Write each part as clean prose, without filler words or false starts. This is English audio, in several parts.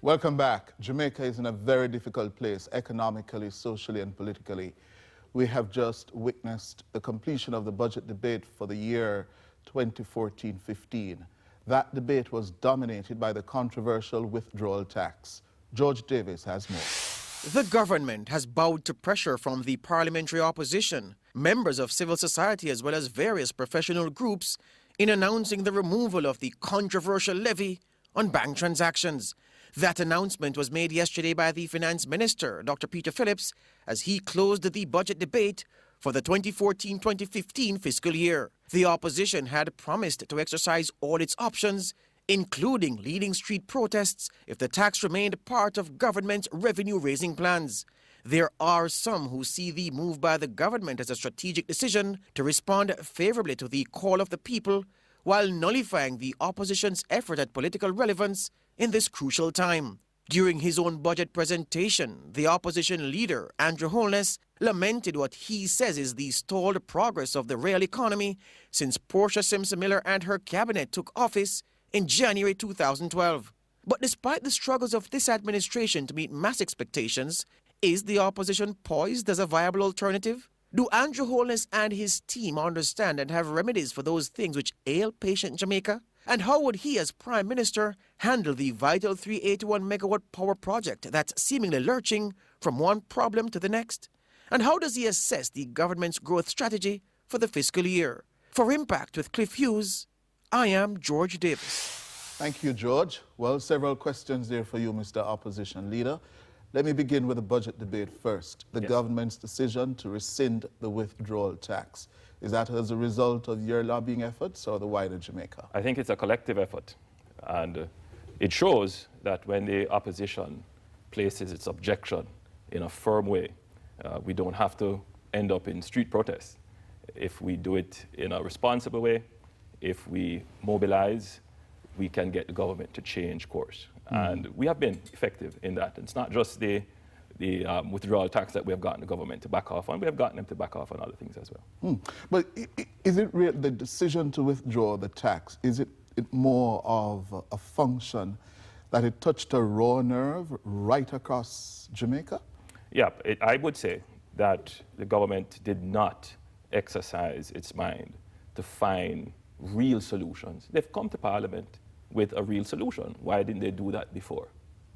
Welcome back. Jamaica is in a very difficult place economically, socially, and politically. We have just witnessed the completion of the budget debate for the year 2014-15. That debate was dominated by the controversial withdrawal tax. George Davis has more. The government has bowed to pressure from the parliamentary opposition, members of civil society as well as various professional groups in announcing the removal of the controversial levy on bank transactions. That announcement was made yesterday by the Finance Minister, Dr. Peter Phillips, as he closed the budget debate for the 2014-2015 fiscal year. The opposition had promised to exercise all its options, including leading street protests if the tax remained part of government's revenue-raising plans. There are some who see the move by the government as a strategic decision to respond favorably to the call of the people while nullifying the opposition's effort at political relevance in this crucial time. During his own budget presentation, the opposition leader, AndrewHolness, lamented what he says is the stalled progress of the real economy since Portia Simpson-Miller and her cabinet took office in January 2012. But despite the struggles of this administration to meet mass expectations, is the opposition poised as a viable alternative? Do AndrewHolness and his team understand and have remedies for those things which ail patient Jamaica? And how would he, as Prime Minister, handle the vital 381 megawatt power project that's seemingly lurching from one problem to the next? And how does he assess the government's growth strategy for the fiscal year? For Impact with Cliff Hughes, I am George Davis. Thank you, George. Well, several questions there for you, Mr. Opposition Leader. Let me begin with the budget debate first. The government's decision to rescind the withdrawal tax. Is that as a result of your lobbying efforts or the wider Jamaica? I think it's a collective effort. And it shows that when the opposition places its objection in a firm way, we don't have to end up in street protests. If we do it in a responsible way, if we mobilize, we can get the government to change course. And we have been effective in that. It's not just the withdrawal tax that we have gotten the government to back off on. We have gotten them to back off on other things as well. But is it real, the decision to withdraw the tax, is it more of a function that it touched a raw nerve right across Jamaica? Yeah, I would say that the government did not exercise its mind to find real solutions. They've come to Parliament with a real solution. Why didn't they do that before?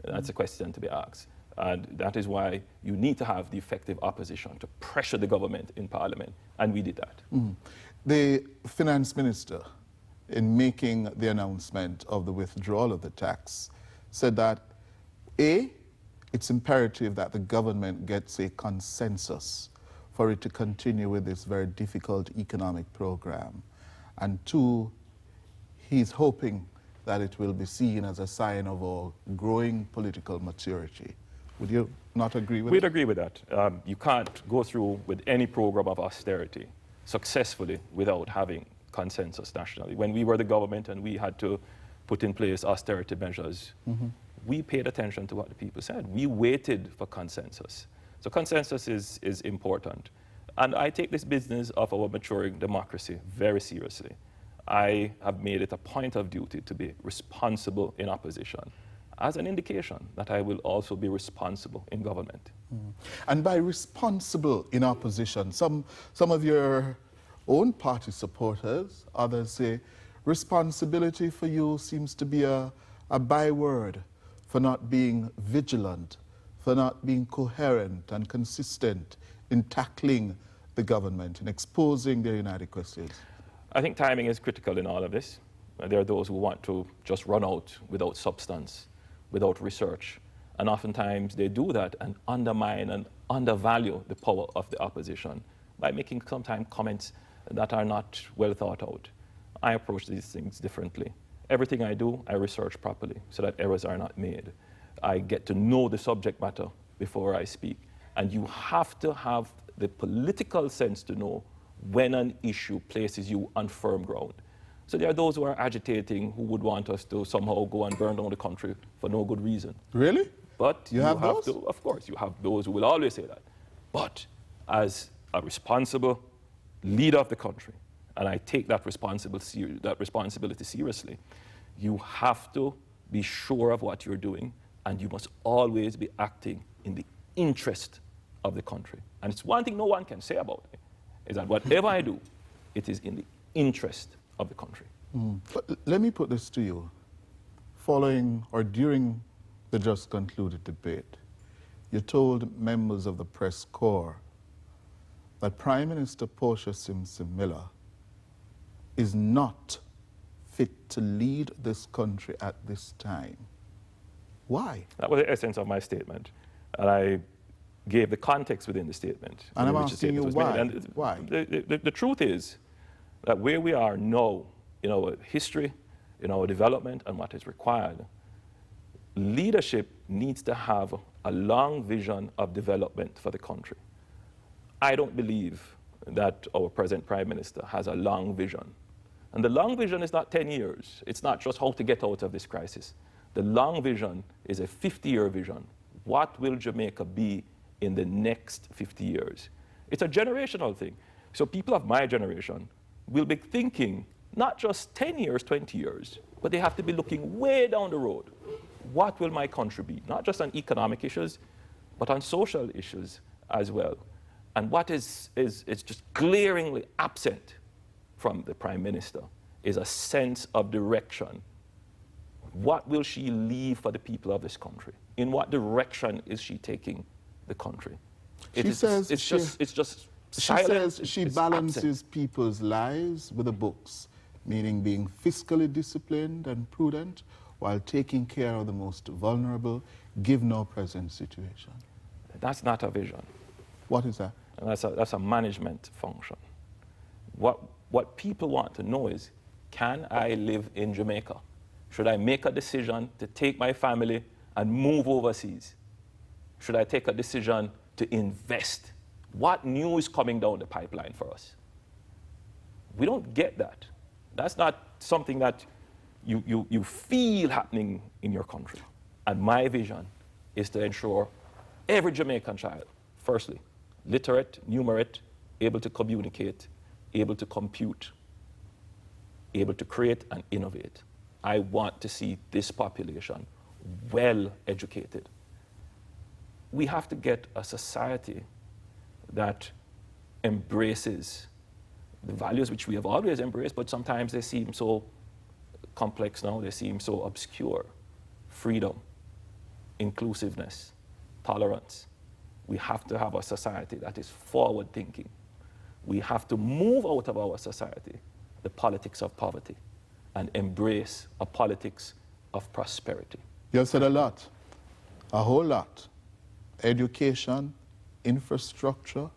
That's a question to be asked. And that is why you need to have the effective opposition to pressure the government in Parliament, and we did that. The Finance Minister, in making the announcement of the withdrawal of the tax, said that, A, it's imperative that the government gets a consensus for it to continue with this very difficult economic program. And two, he's hoping that it will be seen as a sign of our growing political maturity. Would you not agree with that? We'd agree with that. You can't go through with any program of austerity successfully without having consensus nationally. When we were the government and we had to put in place austerity measures, we paid attention to what the people said. We waited for consensus. So consensus is important. And I take this business of our maturing democracy very seriously. I have made it a point of duty to be responsible in opposition, as an indication that I will also be responsible in government. And by responsible in opposition, some of your own party supporters, others say, responsibility for you seems to be a byword for not being vigilant, for not being coherent and consistent in tackling the government and exposing their inadequacies. I think timing is critical in all of this. There are those who want to just run out without substance, without research. And oftentimes they do that and undermine and undervalue the power of the opposition by making sometimes comments that are not well thought out. I approach these things differently. Everything I do, I research properly so that errors are not made. I get to know the subject matter before I speak. And you have to have the political sense to know when an issue places you on firm ground. So there are those who are agitating who would want us to somehow go and burn down the country for no good reason. Really? But you have those? To, of course, you have those who will always say that. But as a responsible leader of the country, and I take that responsibility seriously, you have to be sure of what you're doing and you must always be acting in the interest of the country. And it's one thing no one can say about it, is that whatever I do, it is in the interest of the country. But let me put this to you. Following or during the just concluded debate, you told members of the press corps that Prime Minister Portia Simpson-Miller is not fit to lead this country at this time. Why? That was the essence of my statement. And I gave the context within the statement. And I'm asking you why? Why? The truth is that where we are now, in our history, in our development, and what is required, leadership needs to have a long vision of development for the country. I don't believe that our present Prime Minister has a long vision. And the long vision is not 10 years. It's not just how to get out of this crisis. The long vision is a 50-year vision. What will Jamaica be in the next 50 years? It's a generational thing. So people of my generation will be thinking not just 10 years, 20 years, but they have to be looking way down the road. What will my country be? Not just on economic issues, but on social issues as well. And what is just glaringly absent from the Prime Minister is a sense of direction. What will she leave for the people of this country? In what direction is she taking the country? It's just silent. She balances people's lives with the books, meaning being fiscally disciplined and prudent while taking care of the most vulnerable, given our present situation. That's not a vision. What is that? And that's a management function. What people want to know is, can I live in Jamaica? Should I make a decision to take my family and move overseas? Should I take a decision to invest? What new is coming down the pipeline for us? We don't get that. That's not something that you feel happening in your country. And my vision is to ensure every Jamaican child, firstly, literate, numerate, able to communicate, able to compute, able to create and innovate. I want to see this population well educated. We have to get a society that embraces the values which we have always embraced, but sometimes they seem so complex now, they seem so obscure. Freedom, inclusiveness, tolerance. We have to have a society that is forward-thinking. We have to move out of our society the politics of poverty and embrace a politics of prosperity. You have said a lot, a whole lot. Education, infrastructure,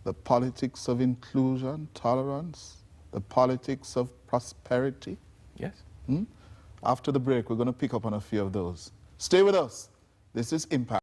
the politics of inclusion, tolerance, the politics of prosperity. Yes. After the break, we're going to pick up on a few of those. Stay with us. This is Impact.